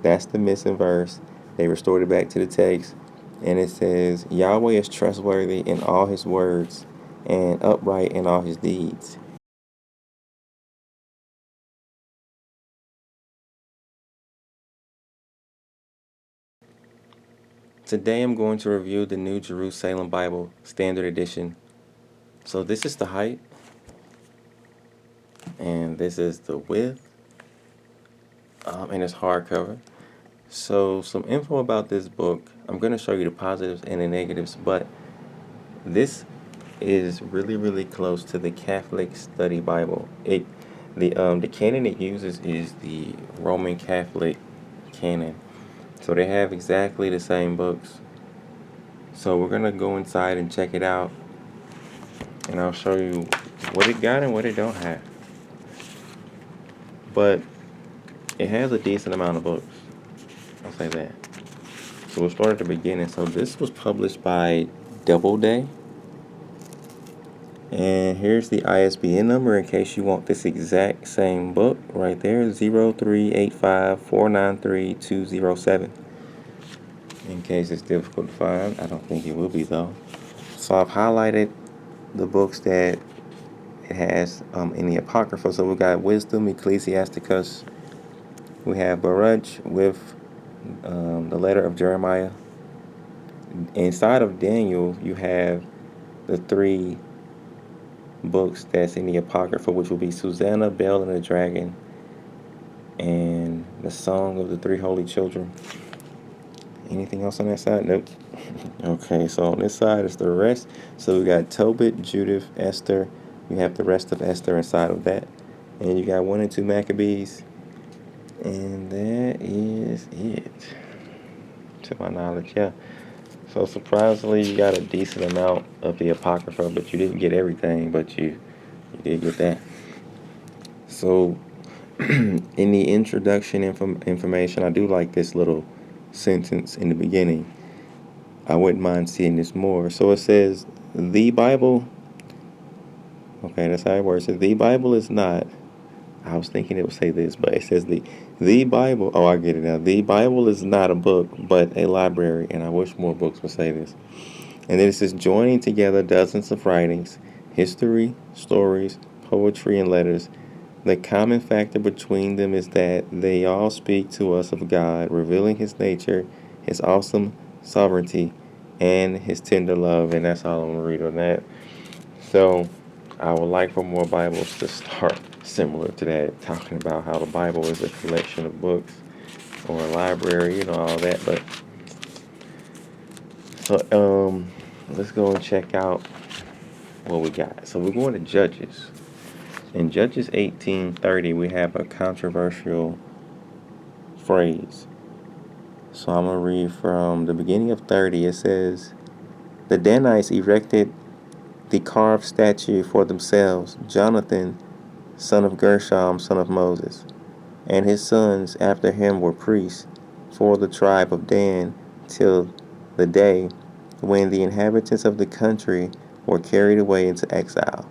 That's the missing verse. They restored it back to the text, and it says, Yahweh is trustworthy in all his words and upright in all his deeds. Today I'm going to review the New Jerusalem Bible Standard Edition. So this is the height, and this is the width, and it's hardcover. So some info about this book. I'm going to show you the positives and the negatives, but this is really, really close to the Catholic Study Bible. The canon it uses is the Roman Catholic canon. So they have exactly the same books. So we're gonna go inside and check it out, and I'll show you what it got and what it don't have. But it has a decent amount of books. I'll say that. So we'll start at the beginning. So this was published by Doubleday. And here's the ISBN number in case you want this exact same book right there, 0385493207. In case it's difficult to find. I don't think it will be though. So I've highlighted the books that it has in the apocrypha. So we got Wisdom, Ecclesiasticus. We have Baruch with the letter of Jeremiah. Inside of Daniel, you have the three books that's in the apocrypha, which will be Susanna, Bel, and the Dragon, and the Song of the Three Holy Children. Anything else on that side? Nope. Okay, so on this side is the rest. So we got Tobit, Judith, Esther. You have the rest of Esther inside of that, and you got 1 and 2 Maccabees, and that is it, to my knowledge. Yeah. So surprisingly, you got a decent amount of the apocrypha, but you didn't get everything, but you did get that. So in the introduction information, I do like this little sentence in the beginning. I wouldn't mind seeing this more. So it says, the Bible, okay, that's how it works. It says, the Bible is not, I was thinking it would say this, but it says the Bible, oh, I get it now. The Bible is not a book, but a library, and I wish more books would say this. And then it says, joining together dozens of writings, history, stories, poetry, and letters. The common factor between them is that they all speak to us of God, revealing his nature, his awesome sovereignty, and his tender love. And that's all I'm going to read on that. So I would like for more Bibles to start similar to that, talking about how the Bible is a collection of books or a library, all that. But so let's go and check out what we got. So we're going to Judges. In Judges 18:30, we have a controversial phrase. So I'm going to read from the beginning of 30. It says, the Danites erected the carved statue for themselves, Jonathan, son of Gershom, son of Moses, and his sons after him were priests for the tribe of Dan till the day when the inhabitants of the country were carried away into exile.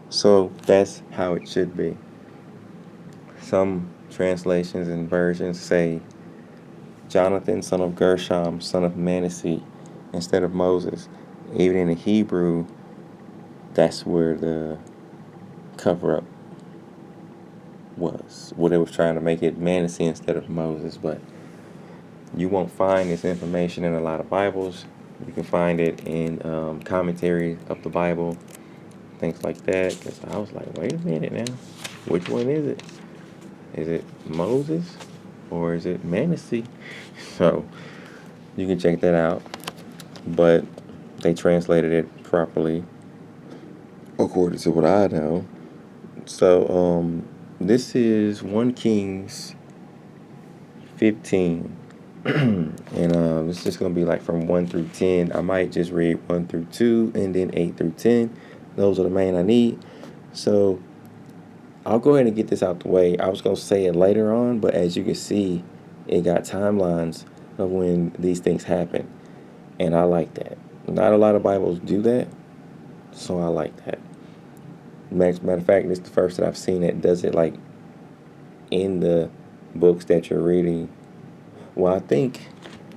So that's how it should be. Some translations and versions say Jonathan, son of Gershom, son of Manasseh, instead of Moses. Even in the Hebrew, that's where the cover-up was. What it was trying to make it Manasseh instead of Moses. But you won't find this information in a lot of Bibles. You can find it in commentary of the Bible, things like that. Because I was like, wait a minute now. Which one is it? Is it Moses or is it Manasseh? So you can check that out. But they translated it properly, according to what I know. So this is 1 Kings 15. And it's just going to be like from 1 through 10. I might just read 1 through 2 and then 8 through 10. Those are the main I need. So I'll go ahead and get this out the way. I was going to say it later on, but as you can see, it got timelines of when these things happen. And I like that. Not a lot of Bibles do that, so I like that. Matter of fact, this is the first that I've seen that does it like in the books that you're reading. Well, I think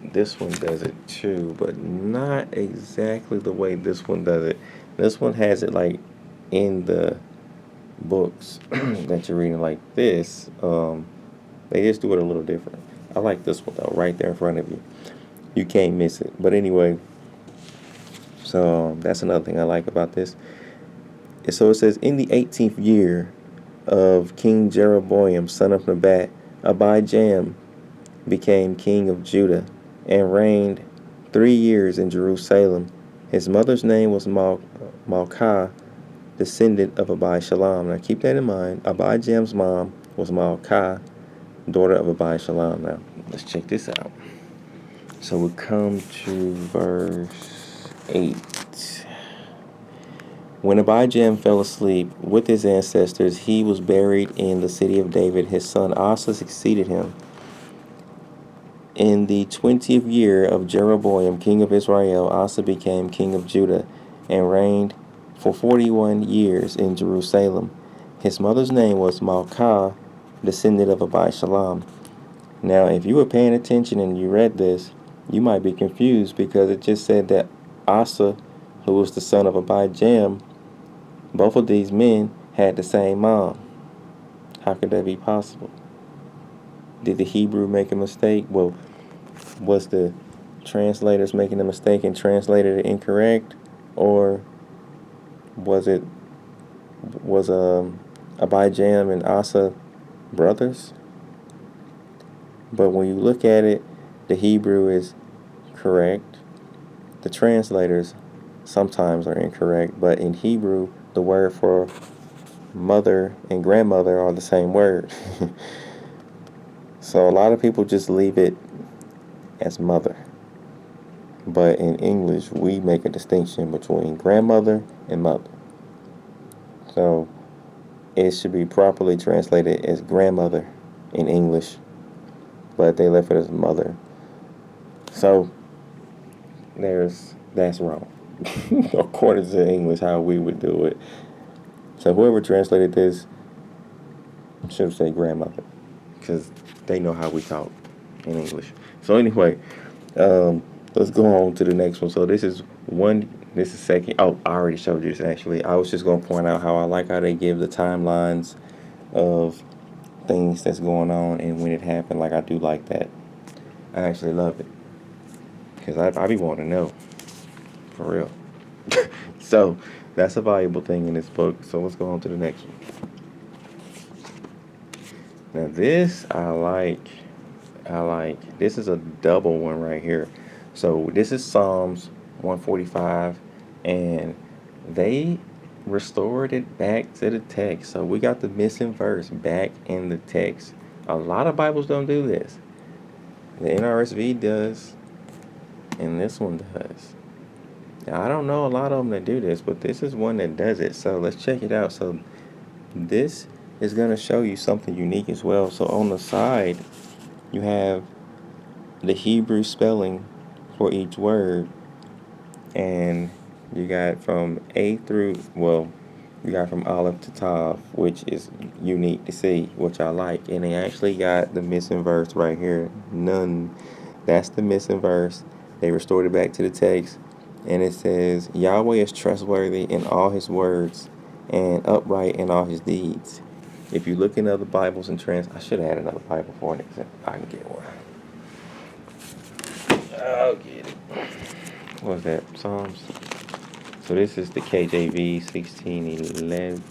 this one does it too, but not exactly the way this one does it. This one has it like in the books that you're reading like this. They just do it a little different. I like this one though, right there in front of you. You can't miss it. But anyway, so that's another thing I like about this. So it says, in the 18th year of King Jeroboam, son of Nebat, Abijam became king of Judah and reigned 3 years in Jerusalem. His mother's name was Malchah, descendant of Abishalom. Now keep that in mind. Abijam's mom was Malchah, daughter of Abishalom. Now let's check this out. So we come to verse 8. When Abijam fell asleep with his ancestors, he was buried in the city of David. His son Asa succeeded him. In the 20th year of Jeroboam, king of Israel, Asa became king of Judah and reigned for 41 years in Jerusalem. His mother's name was Malchah, descendant of Abishalom. Now, if you were paying attention and you read this, you might be confused because it just said that Asa, who was the son of Abijam, both of these men had the same mom. How could that be possible? Did the Hebrew make a mistake? Well, was the translators making a mistake and translated it incorrect? Or was Abijam and Asa brothers? But when you look at it, the Hebrew is correct. The translators sometimes are incorrect, but in Hebrew, the word for mother and grandmother are the same word. So a lot of people just leave it as mother. But in English, we make a distinction between grandmother and mother. So it should be properly translated as grandmother in English, but they left it as mother. So that's wrong. According to English, how we would do it. So whoever translated this should have said grandmother, because they know how we talk in English. So anyway, let's go on to the next one. So this is second. Oh, I already showed you this actually. I was just going to point out how I like how they give the timelines of things that's going on and when it happened. Like, I do like that. I actually love it, because I be wanting to know, for real. So that's a valuable thing in this book. So let's go on to the next one. Now this I like. This is a double one right here. So this is Psalms 145, and they restored it back to the text. So we got the missing verse back in the text. A lot of Bibles don't do this. The NRSV does, and this one does. Now, I don't know a lot of them that do this, but this is one that does it. So let's check it out. So this is going to show you something unique as well. So on the side, you have the Hebrew spelling for each word, and you got from A through, you got from Aleph to Tav, which is unique to see, which I like. And they actually got the missing verse right here, none. That's the missing verse. They restored it back to the text, and it says, Yahweh is trustworthy in all his words and upright in all his deeds. If you look in other Bibles and I should have had another Bible for it. I can get one. I'll get it. What was that? Psalms. So this is the KJV 1611.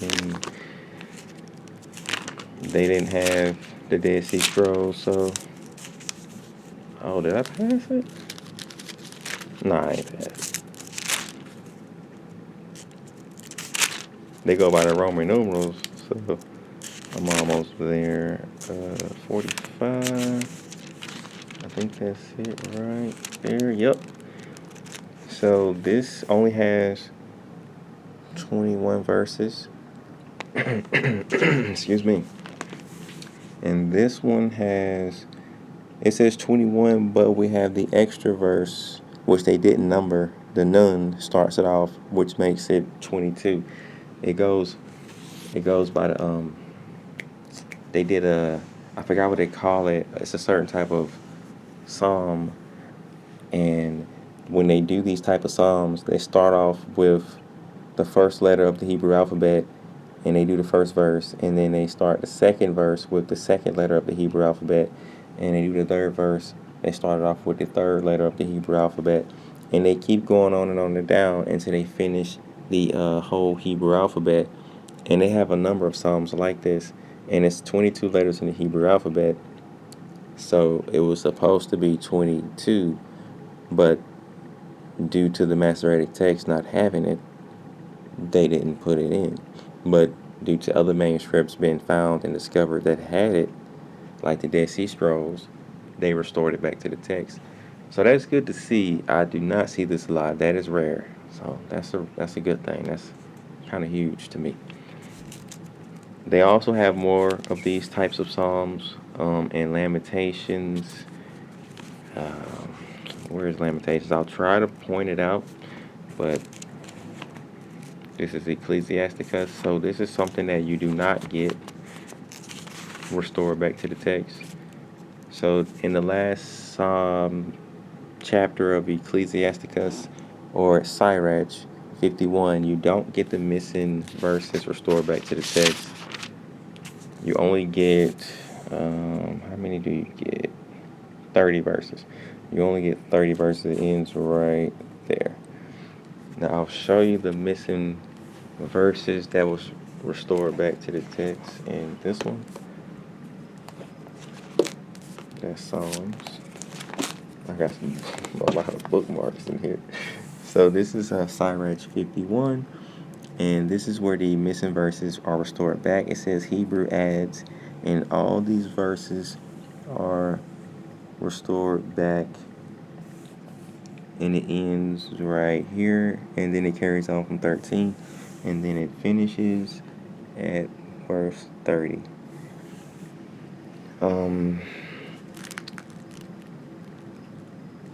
They didn't have the Dead Sea Scrolls, so. Oh, did I pass it? Nah, I ain't passed it. They go by the Roman numerals, so I'm almost there. 45. I think that's it right there. Yep. So this only has 21 verses. Excuse me. And this one it says 21, but we have the extra verse, which they didn't number. The nun starts it off, which makes it 22. It goes by the, they did I forgot what they call it. It's a certain type of psalm, and when they do these type of psalms, they start off with the first letter of the Hebrew alphabet, and they do the first verse, and then they start the second verse with the second letter of the Hebrew alphabet, and they do the third verse. They started off with the third letter of the Hebrew alphabet, and they keep going on and down until they finish the whole Hebrew alphabet. And they have a number of psalms like this, and it's 22 letters in the Hebrew alphabet. So it was supposed to be 22, but due to the Masoretic text not having it, they didn't put it in. But due to other manuscripts being found and discovered that had it, like the Dead Sea Scrolls, they restored it back to the text. So that's good to see. I do not see this a lot. That is rare. So that's a good thing. That's kind of huge to me. They also have more of these types of psalms in Lamentations. Where's Lamentations? I'll try to point it out, but this is Ecclesiasticus, so this is something that you do not get restored back to the text. So in the last chapter of Ecclesiasticus, or Sirach 51, you don't get the missing verses restored back to the text. You only get, how many do you get? 30 verses. You only get 30 verses. It ends right there. Now I'll show you the missing verses that was restored back to the text in this one. That's Psalms. I got a lot of bookmarks in here. So this is Sirach 51, and this is where the missing verses are restored back. It says Hebrew adds, and all these verses are restored back, and it ends right here, and then it carries on from 13, and then it finishes at verse 30.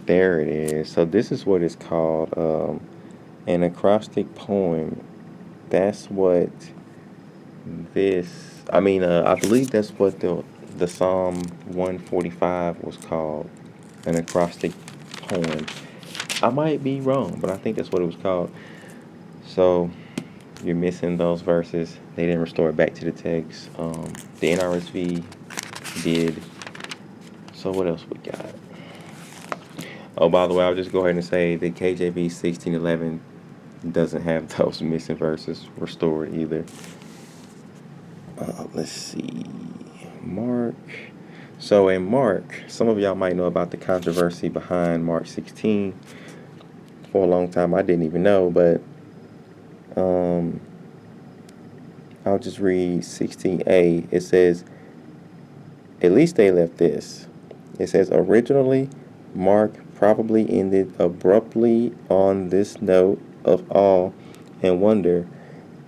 There it is. So this is what it's called, an acrostic poem. That's what this, I believe that's what the Psalm 145 was called, an acrostic poem. I might be wrong, but I think that's what it was called. So you're missing those verses. They didn't restore it back to the text. The NRSV did. So what else we got? Oh, by the way, I'll just go ahead and say the KJV 1611 doesn't have those missing verses restored either. Let's see. Mark. So in Mark, some of y'all might know about the controversy behind Mark 16. For a long time, I didn't even know, but I'll just read 16a. It says, at least they left this. It says, originally, Mark probably ended abruptly on this note of awe and wonder.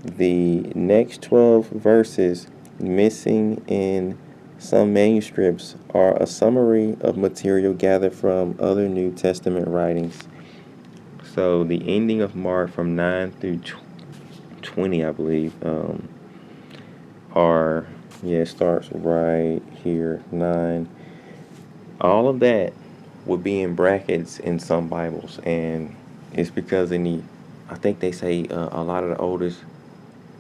The next 12 verses missing in some manuscripts are a summary of material gathered from other New Testament writings. So the ending of Mark from 9 through 20, I believe, it starts right here, 9. All of that would be in brackets in some Bibles, and it's because I think they say a lot of the oldest,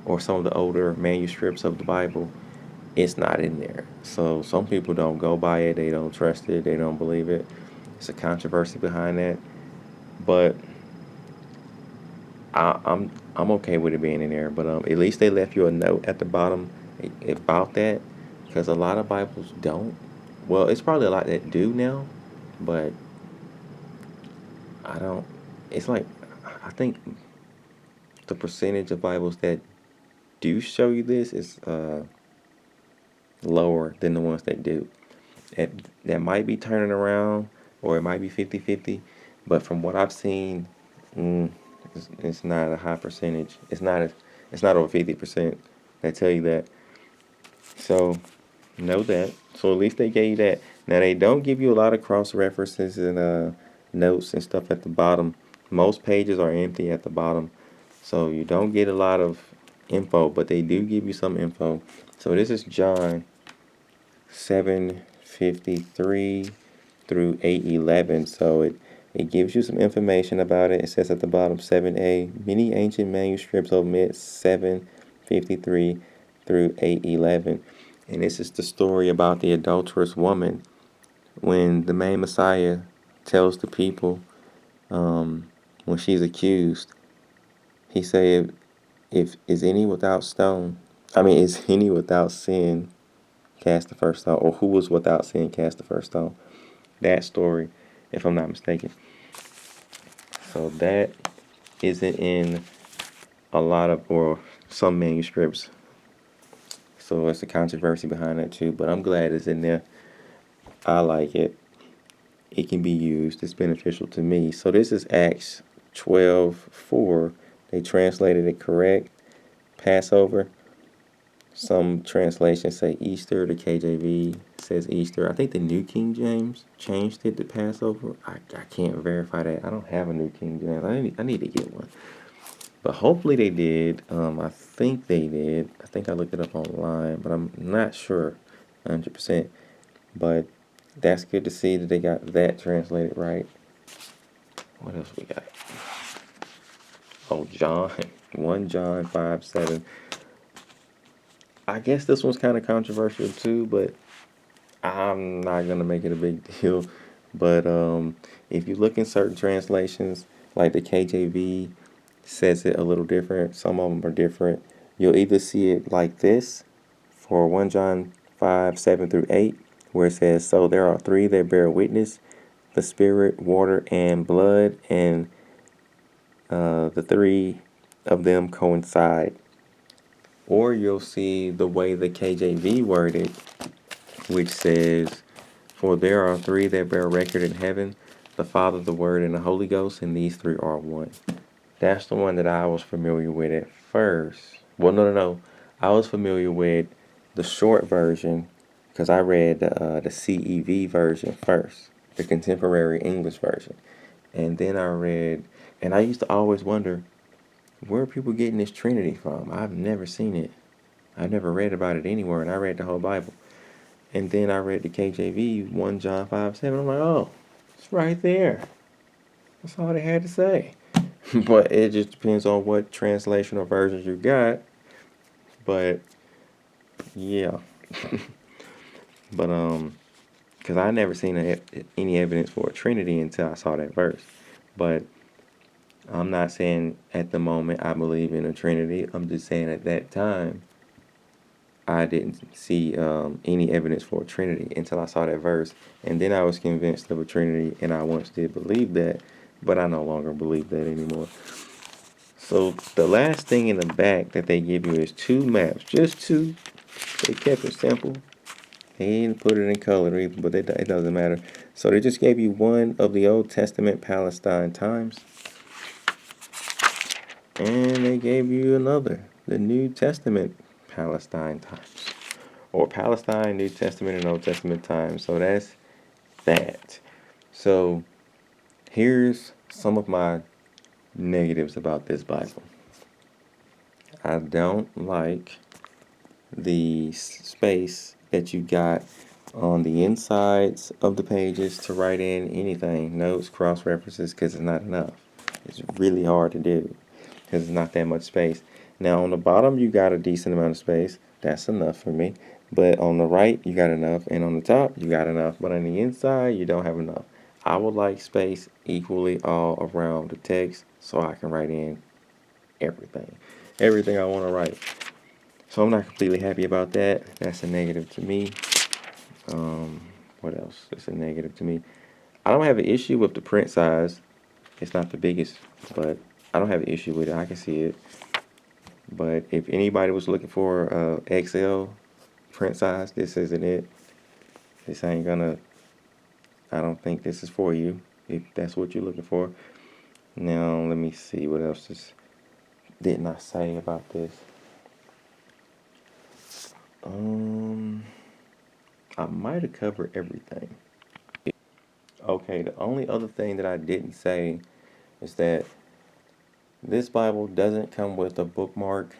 or some of the older manuscripts of the Bible, it's not in there. So some people don't go by it, they don't trust it, they don't believe it. It's a controversy behind that, but I'm okay with it being in there. But at least they left you a note at the bottom about that, because a lot of Bibles don't. Well, it's probably a lot that do now, but I don't. It's like, I think the percentage of Bibles that do show you this is lower than the ones that do. That might be turning around, or it might be 50-50, but from what I've seen, it's not a high percentage. It's not over 50%. They tell you that. So know that. So at least they gave you that. Now they don't give you a lot of cross references and notes and stuff at the bottom. Most pages are empty at the bottom, so you don't get a lot of info, but they do give you some info. So this is John 7:53 through 8:11. So it gives you some information about it. It says at the bottom 7a, many ancient manuscripts omit 7:53 through 8:11. And this is the story about the adulterous woman when the main Messiah tells the people, when she's accused, he said, if is any without stone, is any without sin, cast the first stone, or who was without sin, cast the first stone. That story, if I'm not mistaken. So that isn't in a lot of, or some manuscripts. So it's a controversy behind that too, but I'm glad it's in there. I like it. It can be used. It's beneficial to me. So this is Acts 12:4. They translated it correct. Passover. Some translations say Easter. The KJV says Easter. I think the New King James changed it to Passover. I can't verify that. I don't have a New King James. I need to get one. But hopefully they did. I think they did. I think I looked it up online, but I'm not sure 100%. But that's good to see that they got that translated right. What else we got? Oh, John. 1 John 5:7. I guess this one's kind of controversial too, but I'm not going to make it a big deal. But if you look in certain translations, like the KJV says it a little different. Some of them are different. You'll either see it like this for 1 John 5:7 through 8, where it says, so there are three that bear witness, the spirit, water, and blood, and the three of them coincide. Or you'll see the way the KJV worded, which says, for there are three that bear record in heaven, the Father, the Word, and the Holy Ghost, and these three are one. That's the one that I was familiar with at first. Well, no. I was familiar with the short version because I read the CEV version first, the Contemporary English version. And then I read, and I used to always wonder, where are people getting this Trinity from? I've never seen it. I've never read about it anywhere, and I read the whole Bible. And then I read the KJV, 1 John 5:7. I'm like, oh, it's right there. That's all they had to say. But it just depends on what translation or versions you got. But, yeah. But, because I never seen any evidence for a Trinity until I saw that verse. But I'm not saying at the moment I believe in a Trinity. I'm just saying at that time I didn't see any evidence for a Trinity until I saw that verse. And then I was convinced of a Trinity, and I once did believe that, but I no longer believe that anymore. So the last thing in the back that they give you is 2 maps. Just 2. They kept it simple. They didn't put it in color either, but it doesn't matter. So they just gave you one of the Old Testament Palestine times. And they gave you another, the New Testament Palestine times. Or Palestine, New Testament, and Old Testament times. So that's that. So here's some of my negatives about this Bible. I don't like the space that you got on the insides of the pages to write in anything, notes, cross references, because it's not enough. It's really hard to do because it's not that much space. Now on the bottom you got a decent amount of space. That's enough for me. But on the right you got enough, and on the top you got enough, but on the inside you don't have enough. I would like space equally all around the text so I can write in everything I want to write. So I'm not completely happy about that. That's a negative to me. What else is a negative to me? I don't have an issue with the print size. It's not the biggest, but I don't have an issue with it. I can see it. But if anybody was looking for XL print size, this isn't it. This ain't gonna, I don't think this is for you, if that's what you're looking for. Now, let me see what else didn't I say about this. I might have covered everything. Okay, the only other thing that I didn't say is that this Bible doesn't come with a bookmark